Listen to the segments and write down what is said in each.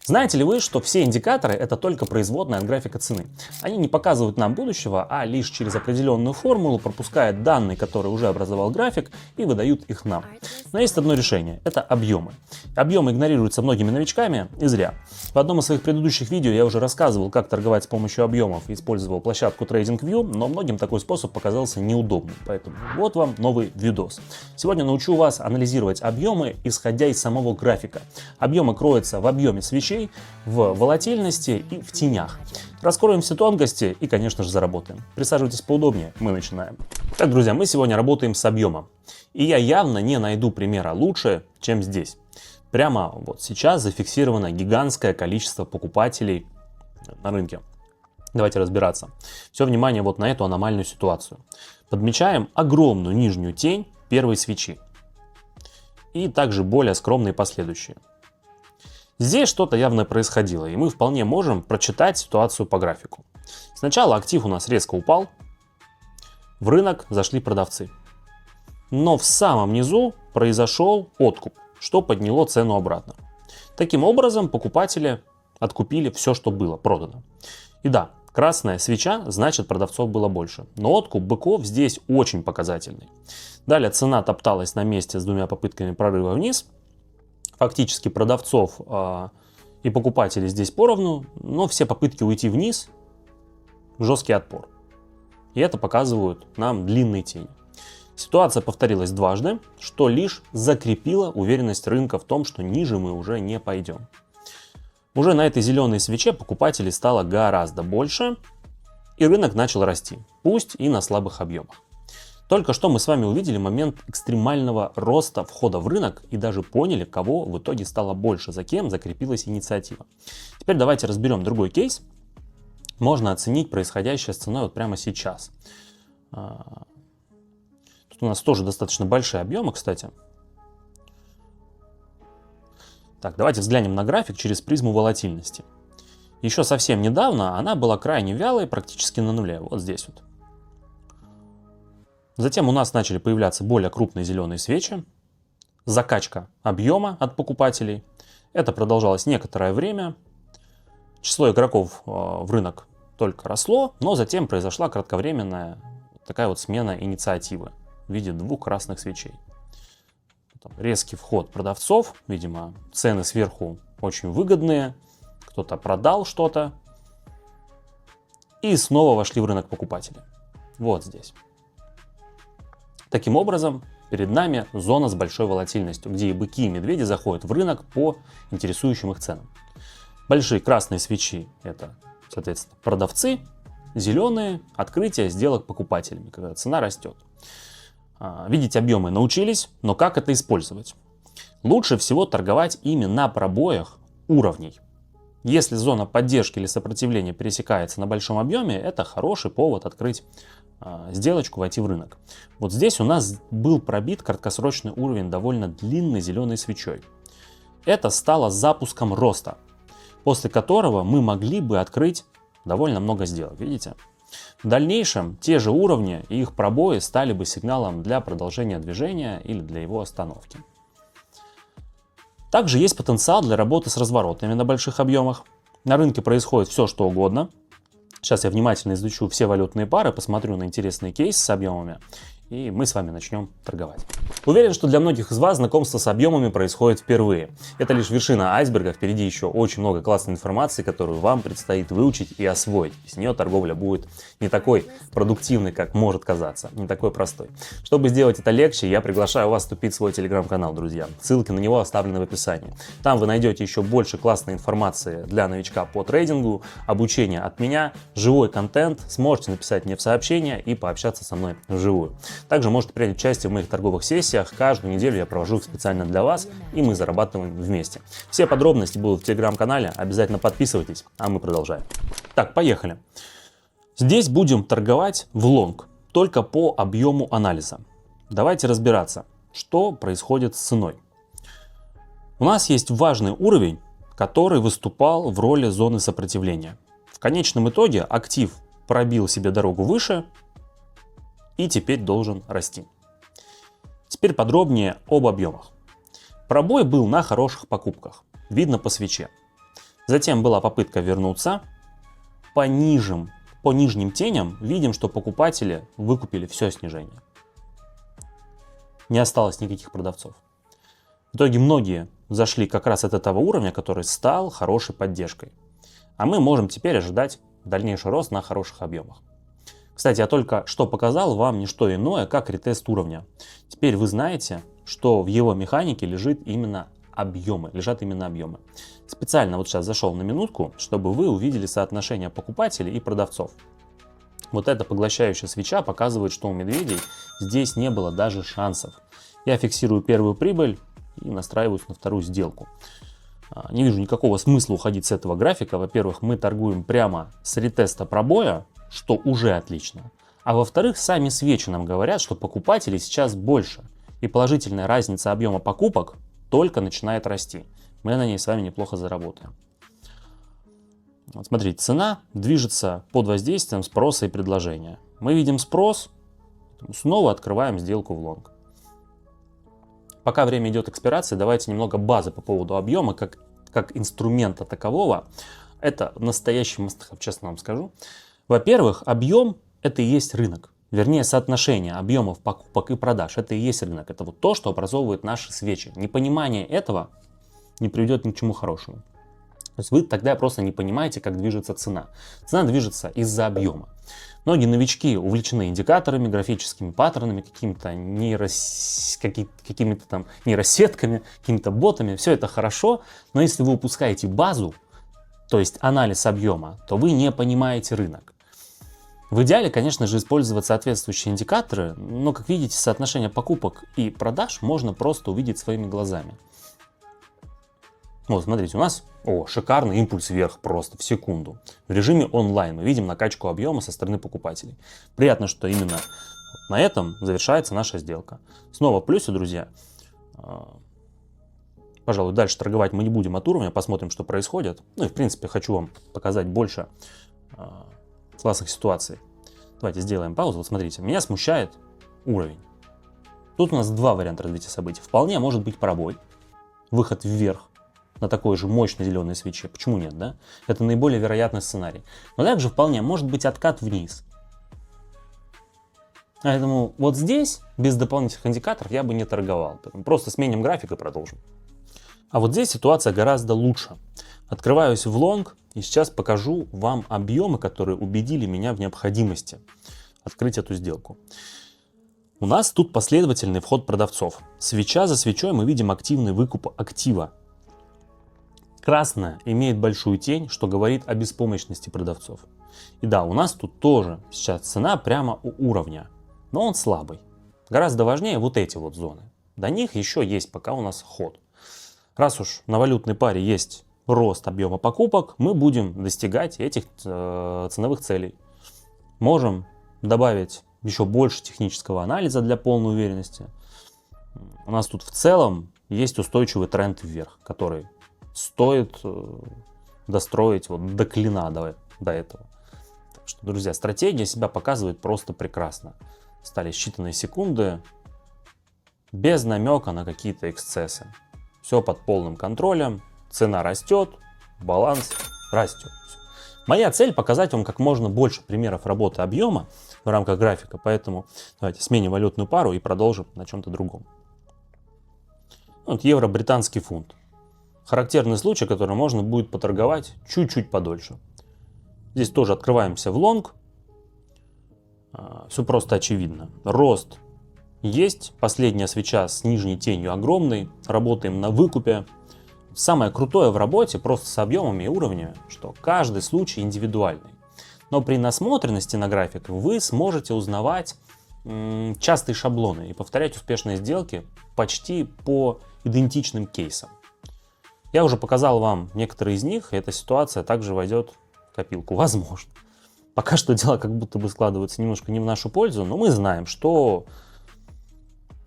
Знаете ли вы, что все индикаторы — это только производная от графика цены? Они не показывают нам будущего, а лишь через определенную формулу пропускают данные, которые уже образовал график, и выдают их нам. Но есть одно решение — это объемы. Объемы игнорируются многими новичками, и зря. В одном из своих предыдущих видео я уже рассказывал, как торговать с помощью объемов, и использовал площадку TradingView, но многим такой способ показался неудобным. Поэтому вот вам новый видос. Сегодня научу вас анализировать объемы, исходя из самого графика. Объемы кроются в объеме свечей, в волатильности и в тенях. Раскроем все тонкости и, конечно же, заработаем. Присаживайтесь поудобнее, мы начинаем. Так, друзья, мы сегодня работаем с объемом. И я явно не найду примера лучше, чем здесь. Прямо вот сейчас зафиксировано гигантское количество покупателей на рынке. Давайте разбираться. Все внимание вот на эту аномальную ситуацию. Подмечаем огромную нижнюю тень первой свечи. И также более скромные последующие. Здесь что-то явно происходило, и мы вполне можем прочитать ситуацию по графику. Сначала актив у нас резко упал, в рынок зашли продавцы. Но в самом низу произошел откуп, что подняло цену обратно. Таким образом, покупатели откупили все, что было продано. И да, красная свеча, значит, продавцов было больше. Но откуп быков здесь очень показательный. Далее цена топталась на месте с двумя попытками прорыва вниз. Фактически продавцов и покупателей здесь поровну, но все попытки уйти вниз — жесткий отпор. И это показывают нам длинные тени. Ситуация повторилась дважды, что лишь закрепило уверенность рынка в том, что ниже мы уже не пойдем. Уже на этой зеленой свече покупателей стало гораздо больше, и рынок начал расти, пусть и на слабых объемах. Только что мы с вами увидели момент экстремального роста входа в рынок и даже поняли, кого в итоге стало больше, за кем закрепилась инициатива. Теперь давайте разберем другой кейс. Можно оценить происходящее с ценой вот прямо сейчас. Тут у нас тоже достаточно большие объемы, кстати. Так, давайте взглянем на график через призму волатильности. Еще совсем недавно она была крайне вялой, практически на нуле, вот здесь вот. Затем у нас начали появляться более крупные зеленые свечи, закачка объема от покупателей. Это продолжалось некоторое время. Число игроков в рынок только росло, но затем произошла кратковременная такая вот смена инициативы в виде двух красных свечей. Резкий вход продавцов, видимо, цены сверху очень выгодные, кто-то продал что-то, и снова вошли в рынок покупатели. Вот здесь. Таким образом, перед нами зона с большой волатильностью, где и быки, и медведи заходят в рынок по интересующим их ценам. Большие красные свечи — это, соответственно, продавцы, зеленые — открытие сделок покупателями, когда цена растет. Видеть объемы научились, но как это использовать? Лучше всего торговать ими на пробоях уровней. Если зона поддержки или сопротивления пересекается на большом объеме, это хороший повод открыть сделочку, войти в рынок. Вот здесь у нас был пробит краткосрочный уровень довольно длинной зеленой свечой. Это стало запуском роста, после которого мы могли бы открыть довольно много сделок, видите? В дальнейшем те же уровни и их пробои стали бы сигналом для продолжения движения или для его остановки. Также есть потенциал для работы с разворотами на больших объемах. На рынке происходит все, что угодно. Сейчас я внимательно изучу все валютные пары, посмотрю на интересные кейсы с объемами, и мы с вами начнем торговать. Уверен, что для многих из вас знакомство с объемами происходит впервые. Это лишь вершина айсберга, впереди еще очень много классной информации, которую вам предстоит выучить и освоить. Без нее торговля будет не такой продуктивной, как может казаться, не такой простой. Чтобы сделать это легче, я приглашаю вас вступить в свой телеграм-канал, друзья. Ссылки на него оставлены в описании. Там вы найдете еще больше классной информации для новичка по трейдингу, обучение от меня, живой контент, сможете написать мне в сообщение и пообщаться со мной вживую. Также можете принять участие в моих торговых сессиях. Каждую неделю я провожу их специально для вас, и мы зарабатываем вместе. Все подробности будут в телеграм-канале. Обязательно подписывайтесь, а мы продолжаем. Так, поехали. Здесь будем торговать в лонг, только по объему анализа. Давайте разбираться, что происходит с ценой. У нас есть важный уровень, который выступал в роли зоны сопротивления. В конечном итоге актив пробил себе дорогу выше и теперь должен расти. Теперь подробнее об объемах. Пробой был на хороших покупках, видно по свече. Затем была попытка вернуться. По нижним теням видим, что покупатели выкупили все снижение. Не осталось никаких продавцов. В итоге многие зашли как раз от этого уровня, который стал хорошей поддержкой. А мы можем теперь ожидать дальнейший рост на хороших объемах. Кстати, я только что показал вам не что иное, как ретест уровня. Теперь вы знаете, что в его механике лежат именно объемы. Специально вот сейчас зашел на минутку, чтобы вы увидели соотношение покупателей и продавцов. Вот эта поглощающая свеча показывает, что у медведей здесь не было даже шансов. Я фиксирую первую прибыль и настраиваюсь на вторую сделку. Не вижу никакого смысла уходить с этого графика. Во-первых, мы торгуем прямо с ретеста пробоя, что уже отлично. А во-вторых, сами свечи нам говорят, что покупателей сейчас больше. И положительная разница объема покупок только начинает расти. Мы на ней с вами неплохо заработаем. Вот смотрите, цена движется под воздействием спроса и предложения. Мы видим спрос, снова открываем сделку в лонг. Пока время идет экспирации, давайте немного базы по поводу объема, как инструмента такового. Это настоящий must-have, честно вам скажу. Во-первых, объем – это и есть рынок. Вернее, соотношение объемов покупок и продаж – это и есть рынок. Это вот то, что образовывает наши свечи. Непонимание этого не приведет ни к чему хорошему. То есть вы тогда просто не понимаете, как движется цена. Цена движется из-за объема. Многие новички увлечены индикаторами, графическими паттернами, какими-то там нейросетками, какими-то ботами. Все это хорошо, но если вы упускаете базу, то есть анализ объема, то вы не понимаете рынок. В идеале, конечно же, использовать соответствующие индикаторы, но, как видите, соотношение покупок и продаж можно просто увидеть своими глазами. Вот, смотрите, у нас шикарный импульс вверх просто в секунду. В режиме онлайн мы видим накачку объема со стороны покупателей. Приятно, что именно на этом завершается наша сделка. Снова в плюсе, друзья. Пожалуй, дальше торговать мы не будем от уровня, посмотрим, что происходит. Ну и, в принципе, хочу вам показать больше классных ситуаций. Давайте сделаем паузу. Вот смотрите, меня смущает уровень. Тут у нас два варианта развития событий. Вполне может быть пробой, выход вверх на такой же мощной зеленой свече. Почему нет, да? Это наиболее вероятный сценарий. Но также вполне может быть откат вниз. Поэтому вот здесь, без дополнительных индикаторов, я бы не торговал. Просто сменим график и продолжим. А вот здесь ситуация гораздо лучше. Открываюсь в лонг и сейчас покажу вам объемы, которые убедили меня в необходимости открыть эту сделку. У нас тут последовательный вход продавцов. Свеча за свечой мы видим активный выкуп актива. Красная имеет большую тень, что говорит о беспомощности продавцов. И да, у нас тут тоже сейчас цена прямо у уровня, но он слабый. Гораздо важнее вот эти вот зоны. До них еще есть пока у нас ход. Раз уж на валютной паре есть рост объема покупок, мы будем достигать этих ценовых целей. Можем добавить еще больше технического анализа для полной уверенности. У нас тут в целом есть устойчивый тренд вверх, который стоит достроить вот до клина до этого. Так что, друзья, стратегия себя показывает просто прекрасно. Стали считанные секунды без намека на какие-то эксцессы. Все под полным контролем, цена растет, баланс растет. Моя цель показать вам как можно больше примеров работы объема в рамках графика, поэтому давайте сменим валютную пару и продолжим на чем-то другом. Вот евро-британский фунт. Характерный случай, который можно будет поторговать чуть-чуть подольше. Здесь тоже открываемся в лонг. Все просто очевидно. Рост есть. Последняя свеча с нижней тенью огромной. Работаем на выкупе. Самое крутое в работе просто с объемами и уровнями, что каждый случай индивидуальный. Но при насмотренности на график вы сможете узнавать частые шаблоны и повторять успешные сделки почти по идентичным кейсам. Я уже показал вам некоторые из них, и эта ситуация также войдет в копилку. Возможно. Пока что дела как будто бы складываются немножко не в нашу пользу, но мы знаем, что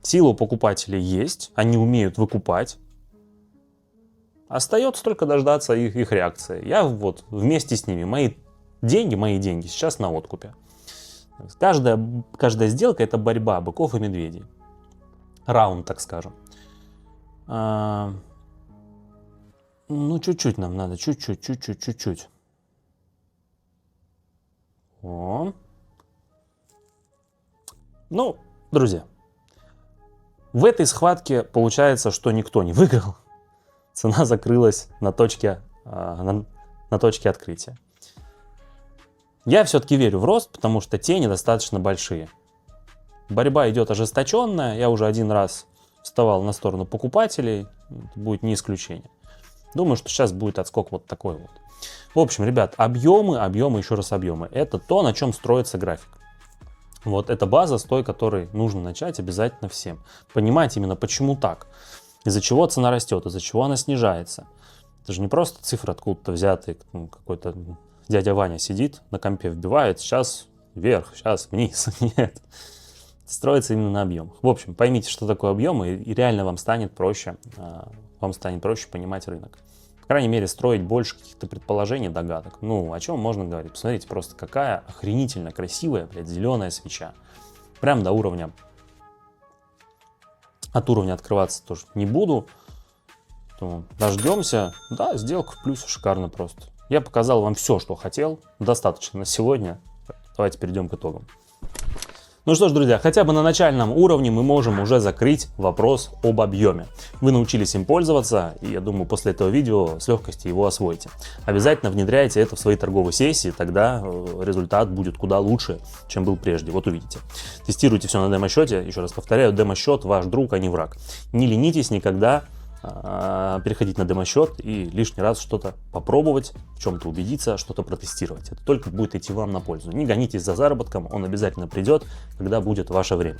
сила у покупателей есть, они умеют выкупать. Остается только дождаться их реакции. Я вот вместе с ними. Мои деньги сейчас на откупе. Каждая сделка — это борьба быков и медведей. Раунд, так скажем. Ну, чуть-чуть нам надо, чуть-чуть. О. Ну, друзья, в этой схватке получается, что никто не выиграл. Цена закрылась на точке открытия. Я все-таки верю в рост, потому что тени достаточно большие. Борьба идет ожесточенная. Я уже один раз вставал на сторону покупателей. Будет не исключение. Думаю, что сейчас будет отскок вот такой вот. В общем, ребят, объемы, еще раз объемы. Это то, на чем строится график. Вот эта база, с той которой нужно начать обязательно всем. Понимать именно почему так. Из-за чего цена растет, из-за чего она снижается. Это же не просто цифры откуда-то взятые. Какой-то дядя Ваня сидит на компе, вбивает сейчас вверх, сейчас вниз. Нет. Строится именно на объемах. В общем, поймите, что такое объемы, и реально вам станет проще понимать рынок. По крайней мере, строить больше каких-то предположений, догадок. Ну, о чем можно говорить? Посмотрите просто, какая охренительно красивая, зеленая свеча. Прям до уровня. От уровня открываться тоже не буду. Дождемся. Да, сделка в плюсе, шикарно просто. Я показал вам все, что хотел. Достаточно на сегодня. Давайте перейдем к итогам. Ну что ж, друзья, хотя бы на начальном уровне мы можем уже закрыть вопрос об объеме. Вы научились им пользоваться, и я думаю, после этого видео с легкостью его освоите. Обязательно внедряйте это в свои торговые сессии, тогда результат будет куда лучше, чем был прежде. Вот увидите. Тестируйте все на демо-счете. Еще раз повторяю, демо-счет ваш друг, а не враг. Не ленитесь никогда переходить на демо-счет и лишний раз что-то попробовать, в чем-то убедиться, что-то протестировать. Это только будет идти вам на пользу. Не гонитесь за заработком, он обязательно придет, когда будет ваше время.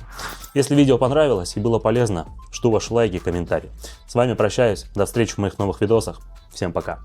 Если видео понравилось и было полезно, жду ваши лайки и комментарии. С вами прощаюсь, до встречи в моих новых видосах. Всем пока!